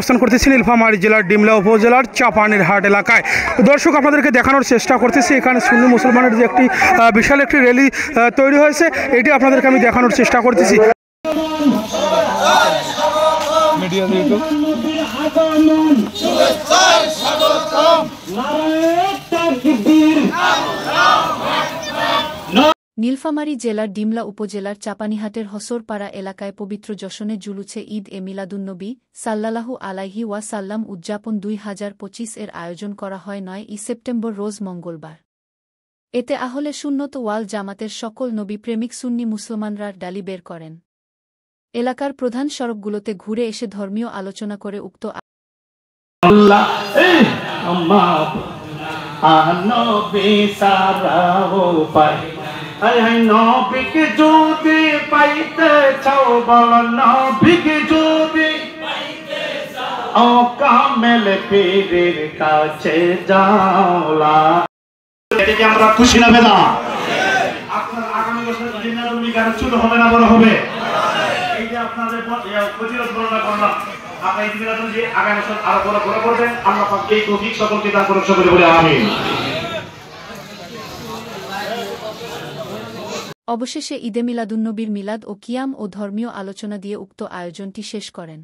অবস্থান করতেছি নীলফামারী জেলার ডিমলা উপজেলার চাপানিরহাট এলাকায়। দর্শক, আপনাদেরকে দেখানোর চেষ্টা করতেছি এখানে সুন্নি মুসলমানের যে একটি বিশাল একটি র্যালি তৈরি হয়েছে, এটি আপনাদেরকে আমি দেখানোর চেষ্টা করতেছি। নীলফামারী জেলার ডিমলা উপজেলার চাপানিহাটের হসরপাড়া এলাকায় পবিত্র যশনে জুলুছে ঈদ এ মিলাদুন্নবী সাল্লাল্লাহু আলাইহি ওয়াসাল্লাম উদযাপন 2025 এর আয়োজন করা হয় 9ই সেপ্টেম্বর রোজ মঙ্গলবার। এতে আহলে সুন্নত ওয়াল জামাতের সকল নবী প্রেমিক সুন্নি মুসলমানরা ডালি বের করেন। এলাকার প্রধান সড়কগুলোতে ঘুরে এসে ধর্মীয় আলোচনা করে উক্ত নবীকে যদি পাইতে চাও বল, নবীকে যদি ও কামেল পীরের কাছে যাওলা। এতে কি আমরা খুশি না বেদা? আপনার আগামী বছর জিন্নাতুল গান ছোট হবে না বড় হবে? এই যে আপনাদের ফজিলত বর্ণনা করলাম, আপনারা এই জিন্নাতুল যে আগামী বছর আরো বড় বড় করবেন, আল্লাহ পাক এই তৌফিক সকলকে দান করুন, সকলে বলে আমিন। অবশেষে ঈদে মিলাদুন্নবীর মিলাদ ও কিয়াম ও ধর্মীয় আলোচনা দিয়ে উক্ত আয়োজনটি শেষ করেন।